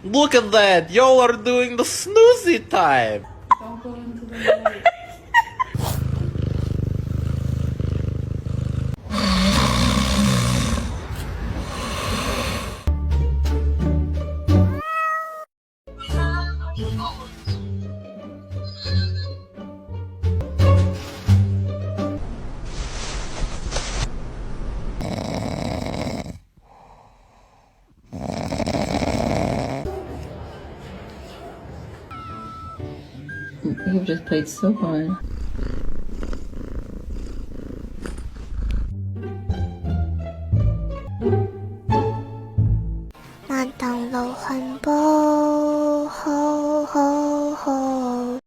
Look at that! Y'all are doing the snoozy time! Don't go into the light. You've just played so hard. Mà tầng lầu hành bố hô hô hô